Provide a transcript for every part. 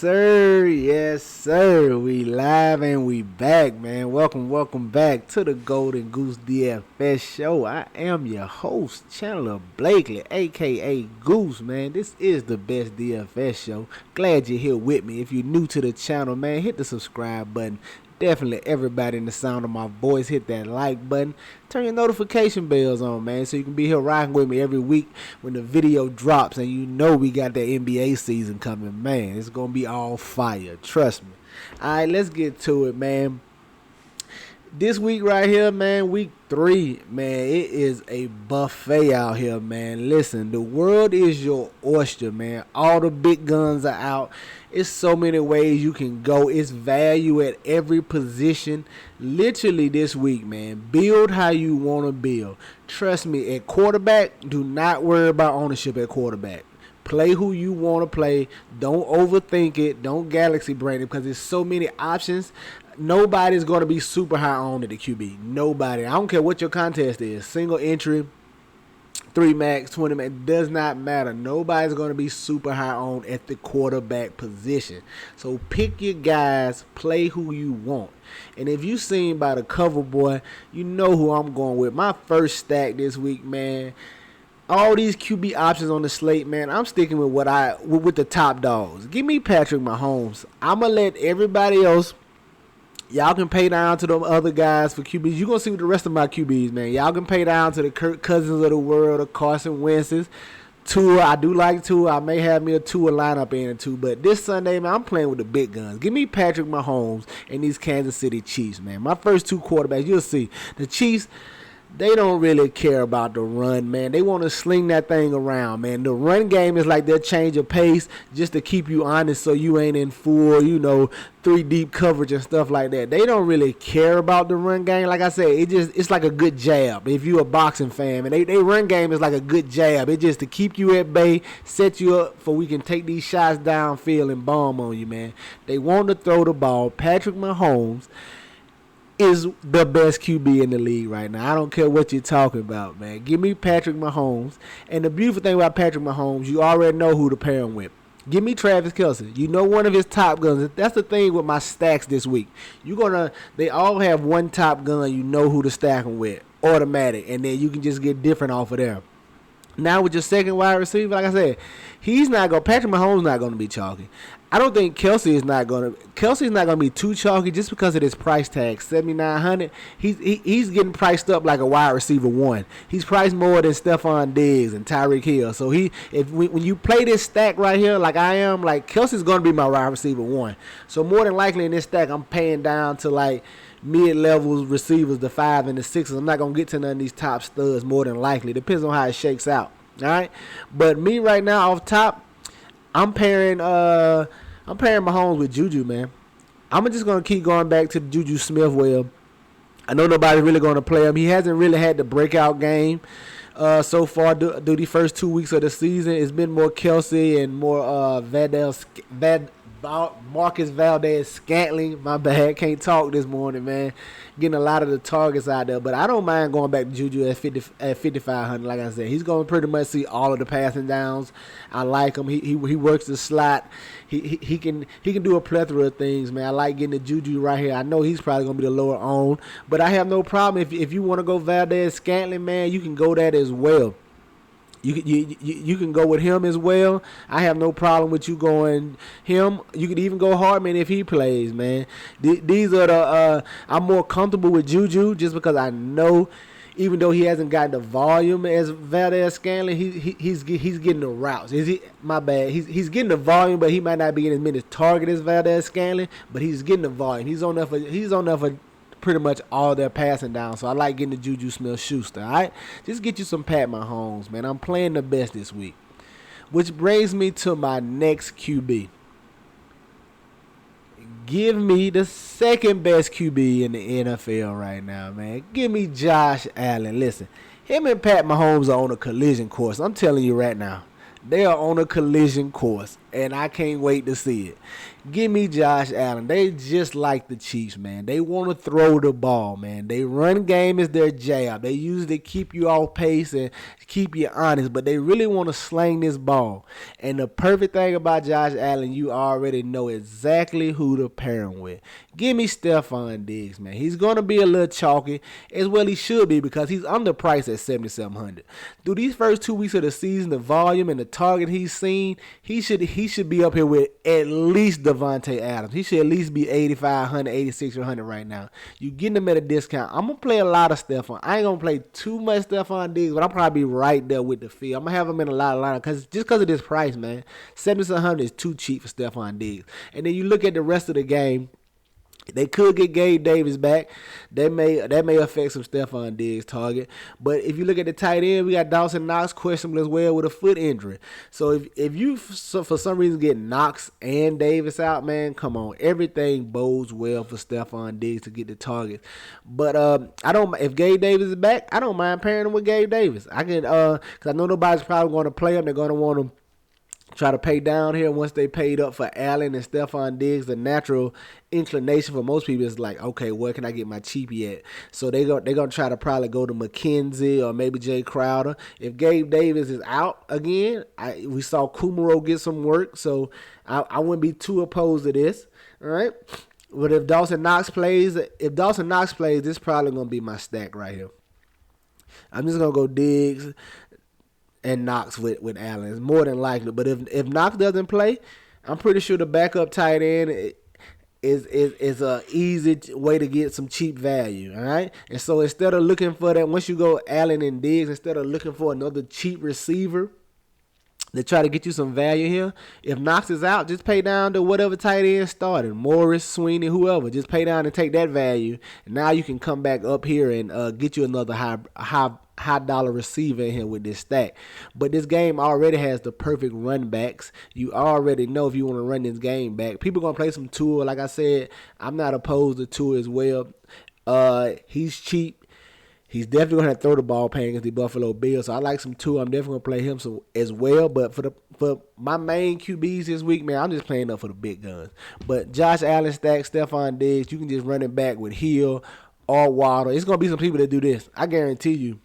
sir. Yes, sir. We live and we back, man. Welcome back to the Golden Goose DFS show. I am your host, Chandler Blakely, aka Goose, man. This is the best DFS show. Glad you're here with me. If you're new to the channel, man, hit the subscribe button. Definitely everybody in the sound of my voice, hit that like button. Turn your notification bells on, man, so you can be here rocking with me every week when the video drops. And you know we got that NBA season coming, man. It's going to be all fire. Trust me. All right, let's get to it, man. This week right here, man, week 3, man, it is a buffet out here, man. Listen, the world is your oyster, man. All the big guns are out. It's so many ways you can go. It's value at every position. Literally this week, man, build how you want to build. Trust me, at quarterback, do not worry about ownership at quarterback. Play who you want to play. Don't overthink it. Don't galaxy brain it because there's so many options. Nobody's going to be super high on at the QB. Nobody. I don't care what your contest is. Single entry, 3 max, 20 max. Does not matter. Nobody's going to be super high on at the quarterback position. So pick your guys. Play who you want. And if you seen by the cover, boy, you know who I'm going with. My first stack this week, man. All these QB options on the slate, man, I'm sticking with with the top dogs. Give me Patrick Mahomes. I'm going to let everybody else, y'all can pay down to the other guys for QBs. You're going to see with the rest of my QBs, man. Y'all can pay down to the Kirk Cousins of the world, the Carson Wentz's. Tua, I do like Tua. I may have me a Tua lineup in it too. But this Sunday, man, I'm playing with the big guns. Give me Patrick Mahomes and these Kansas City Chiefs, man. My first 2 quarterbacks, you'll see. The Chiefs, they don't really care about the run, man. They want to sling that thing around, man. The run game is like their change of pace just to keep you honest so you ain't in full, 3 deep coverage and stuff like that. They don't really care about the run game. Like I said, it's like a good jab if you're a boxing fan. And they run game is like a good jab. It's just to keep you at bay, set you up for we can take these shots downfield and bomb on you, man. They want to throw the ball. Patrick Mahomes is the best QB in the league right now. I don't care what you're talking about, man. Give me Patrick Mahomes. And the beautiful thing about Patrick Mahomes, you already know who to pair him with. Give me Travis Kelce. You know one of his top guns. That's the thing with my stacks this week. They all have one top gun. You know who to stack them with. Automatic. And then you can just get different off of there. Now with your second wide receiver, like I said, Patrick Mahomes not going to be chalky. I don't think Kelce is not going to be too chalky just because of his price tag, $7,900. He's getting priced up like a wide receiver 1. He's priced more than Stephon Diggs and Tyreek Hill. So when you play this stack right here, like I am, like Kelce's going to be my wide receiver 1. So more than likely in this stack, I'm paying down to like mid-level receivers, the 5 and the 6s. I'm not going to get to none of these top studs more than likely. Depends on how it shakes out. All right? But me right now off top, I'm pairing Mahomes with Juju, man. I'm just going to keep going back to the Juju Smith well. I know nobody's really going to play him. He hasn't really had the breakout game so far through the first 2 weeks of the season. It's been more Kelce and more Marcus Valdez-Scantling. My bad, can't talk this morning, man. Getting a lot of the targets out there, but I don't mind going back to Juju at 5,500. Like I said, he's going to pretty much see all of the passing downs. I like him. He works the slot. He can do a plethora of things, man. I like getting the Juju right here. I know he's probably going to be the lower owned, but I have no problem if you want to go Valdez-Scantling, man. You can go that as well. You can go with him as well. I have no problem with you going him. You could even go Hardman if he plays, man. These are I'm more comfortable with Juju just because I know, even though he hasn't got the volume as Valdez-Scantling, he's getting the routes. My bad. He's getting the volume, but he might not be getting as many targets as Valdez-Scantling. But he's getting the volume. He's on there for pretty much all their passing down. So I like getting the Juju Smith-Schuster. All right, just get you some Pat Mahomes, man. I'm playing the best this week, which brings me to my next QB. Give me the second best QB in the NFL right now, man. Give me Josh Allen. Listen, him and Pat Mahomes are on a collision course. I'm telling you right now, they are on a collision course. and I can't wait to see it. Give me Josh Allen. They just like the Chiefs, man. They want to throw the ball, man. They run game is their jab. They usually keep you off pace and keep you honest, but they really want to sling this ball. And the perfect thing about Josh Allen, you already know exactly who to pair him with. Give me Stephon Diggs, man. He's going to be a little chalky, as well he should be, because he's underpriced at 7,700. Through these first 2 weeks of the season, the volume and the target he's seen, he should be up here with at least Devontae Adams. He should at least be 8,500, 8,600 right now. You getting him at a discount. I'm going to play a lot of Stephon. I ain't going to play too much Stephon Diggs, but I'm probably right there with the field. I'm going to have him in a lot of lineups just because of this price, man. 7,700 is too cheap for Stephon Diggs. And then you look at the rest of the game. They could get Gabe Davis back. That may affect some Stephon Diggs target. But if you look at the tight end, we got Dawson Knox questionable as well with a foot injury. So if you for some reason get Knox and Davis out, man, come on. Everything bodes well for Stephon Diggs to get the targets. But if Gabe Davis is back, I don't mind pairing him with Gabe Davis. I can because I know nobody's probably going to play him. They're going to want him. Try to pay down here once they paid up for Allen and Stephon Diggs. The natural inclination for most people is like, okay, where can I get my cheapie at? So they're gonna try to probably go to McKenzie or maybe Jay Crowder. If Gabe Davis is out again, we saw Kumaro get some work, so I wouldn't be too opposed to this. All right, but if Dawson Knox plays, this probably gonna be my stack right here. I'm just gonna go Diggs and Knox with Allen. It's more than likely. But if Knox doesn't play, I'm pretty sure the backup tight end is a easy way to get some cheap value. All right. And so instead of looking for that, once you go Allen and Diggs, instead of looking for another cheap receiver to try to get you some value here, if Knox is out, just pay down to whatever tight end started. Morris, Sweeney, whoever. Just pay down and take that value. And now you can come back up here and get you another high dollar receiver in here with this stack. But this game already has the perfect run backs. You already know if you want to run this game back. People going to play some Tua. Like I said, I'm not opposed to Tua as well. He's cheap. He's definitely going to have to throw the ball paying against the Buffalo Bills. So I like some Tua. I'm definitely going to play him as well. But for my main QBs this week, man, I'm just playing up for the big guns. But Josh Allen stack, Stephon Diggs, you can just run it back with Hill or Waddle. It's going to be some people that do this. I guarantee you.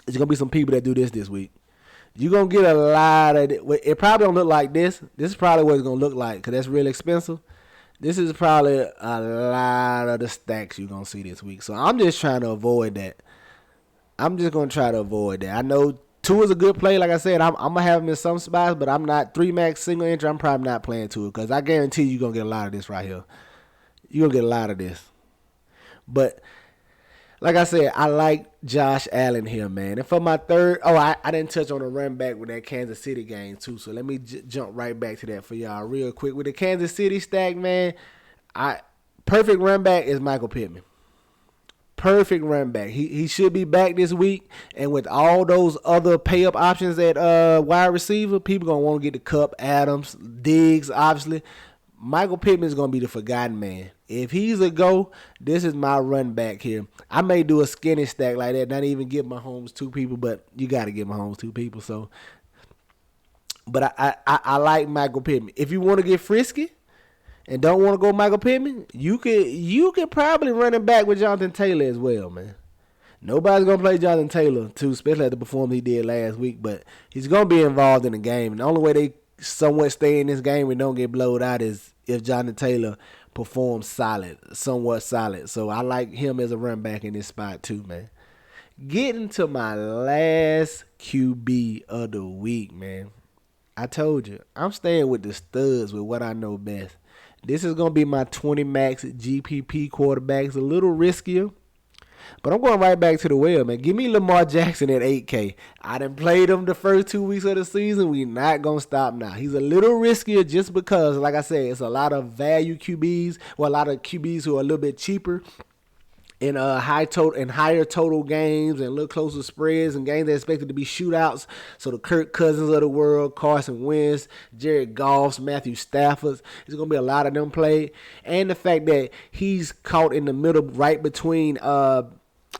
There's going to be some people that do this week. You're going to get a lot of it. It probably don't look like this. This is probably what it's going to look like because that's real expensive. This is probably a lot of the stacks you're going to see this week. So I'm just trying to avoid that. I'm just going to try to avoid that. I know 2 is a good play. Like I said, I'm going to have him in some spots, but I'm not 3-max single entry. I'm probably not playing 2 because I guarantee you're going to get a lot of this right here. You're going to get a lot of this. But like I said, I like Josh Allen here, man. And for my third, I didn't touch on the run back with that Kansas City game, too. So let me jump right back to that for y'all real quick. With the Kansas City stack, man, perfect run back is Michael Pittman. Perfect run back. He should be back this week. And with all those other pay-up options at wide receiver, people going to want to get the Kupp, Adams, Diggs, obviously. Michael Pittman is going to be the forgotten man. If he's a go, this is my run back here. I may do a skinny stack like that, not even give Mahomes 2 people, but you got to give Mahomes 2 people. So, but I like Michael Pittman. If you want to get frisky and don't want to go Michael Pittman, you could probably run him back with Jonathan Taylor as well, man. Nobody's going to play Jonathan Taylor, too, especially at the performance he did last week, but he's going to be involved in the game. And the only way they somewhat stay in this game and don't get blowed out is if Jonathan Taylor performs somewhat solid. So I like him as a run back in this spot too, man. Getting to my last QB of the week, man. I told you, I'm staying with the studs with what I know best. This is going to be my 20 max GPP quarterback. It's a little riskier. But I'm going right back to the well, man. Give me Lamar Jackson at 8K. I done played him the first 2 weeks of the season. We not going to stop now. He's a little riskier just because, like I said, it's a lot of value QBs, or a lot of QBs who are a little bit cheaper in higher total games and a little closer spreads and games that are expected to be shootouts. So the Kirk Cousins of the world, Carson Wentz, Jared Goffs, Matthew Staffords, there's going to be a lot of them played. And the fact that he's caught in the middle right between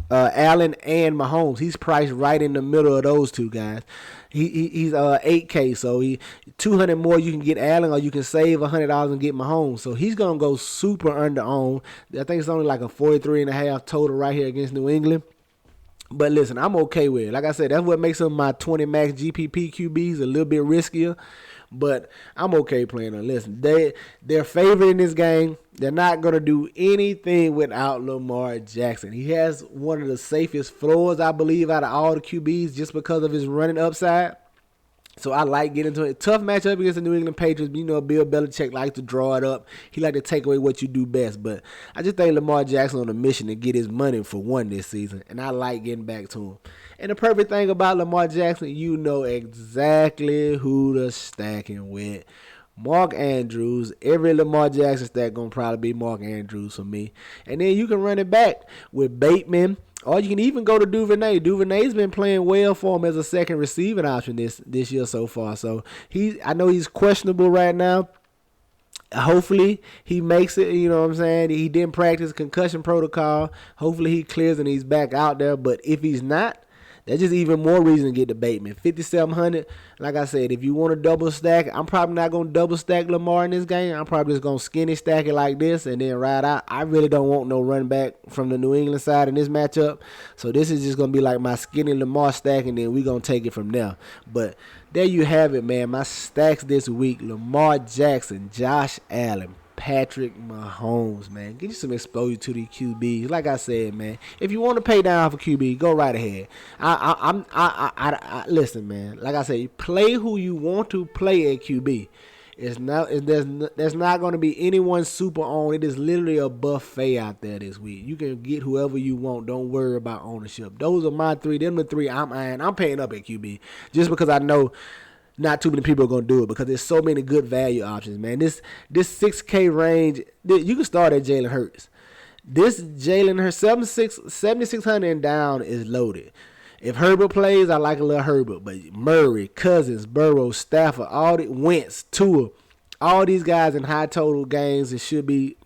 Allen and Mahomes. He's priced right in the middle of those two guys. He's 8K, so he 200 more you can get Allen, or you can save $100 and get Mahomes. So he's gonna go super under owned. I think it's only like a 43.5 total right here against New England. But listen, I'm okay with it. Like I said, that's what makes him my 20 max GPP QBs a little bit riskier. But I'm okay playing them. Listen, they're favored in this game. They're not going to do anything without Lamar Jackson. He has one of the safest floors, I believe, out of all the QBs just because of his running upside. So I like getting into it. Tough matchup against the New England Patriots. But you know, Bill Belichick likes to draw it up. He like to take away what you do best. But I just think Lamar Jackson on a mission to get his money for one this season. And I like getting back to him. And the perfect thing about Lamar Jackson, you know exactly who to stacking with. Mark Andrews. Every Lamar Jackson stack going to probably be Mark Andrews for me. And then you can run it back with Bateman. Or you can even go to Duvernay. Duvernay's been playing well for him as a second receiving option this year so far. So I know he's questionable right now. Hopefully he makes it, you know what I'm saying? He didn't practice concussion protocol. Hopefully he clears and he's back out there. But if he's not, that's just even more reason to get the Bateman. 5,700. Like I said, if you want to double stack, I'm probably not going to double stack Lamar in this game. I'm probably just going to skinny stack it like this and then ride out. I really don't want no running back from the New England side in this matchup. So this is just going to be like my skinny Lamar stack, and then we're going to take it from there. But there you have it, man. My stacks this week: Lamar Jackson, Josh Allen, Patrick Mahomes, man. Get you some exposure to the QBs. Like I said, man, if you want to pay down for QB, go right ahead. Listen, man. Like I said, play who you want to play at QB. There's not going to be anyone super on. It is literally a buffet out there this week. You can get whoever you want. Don't worry about ownership. Those are my three. Them the three I'm eyeing. I'm paying up at QB just because I know not too many people are going to do it because there's so many good value options, man. This 6K range, you can start at Jalen Hurts. This Jalen Hurts, 7,600 and down is loaded. If Herbert plays, I like a little Herbert. But Murray, Cousins, Burrow, Stafford, Wentz, Tua, all these guys in high total games, it should be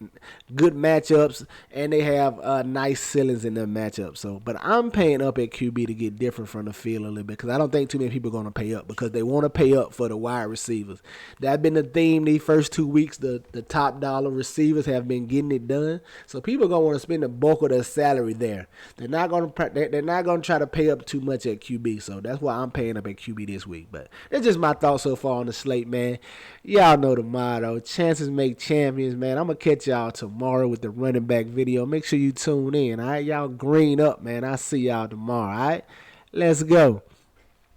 good matchups, and they have nice ceilings in their matchups. So, but I'm paying up at QB to get different from the field a little bit because I don't think too many people are going to pay up because they want to pay up for the wide receivers. That's been the theme these first 2 weeks. The top dollar receivers have been getting it done. So people are going to want to spend the bulk of their salary there. They're not going to try to pay up too much at QB. So that's why I'm paying up at QB this week. But that's just my thoughts so far on the slate, man. Y'all know the motto: chances make champions, man. I'm going to catch y'all tomorrow with the running back video. Make sure you tune in, all right? Y'all green up, man. I'll see y'all tomorrow, all right? Let's go.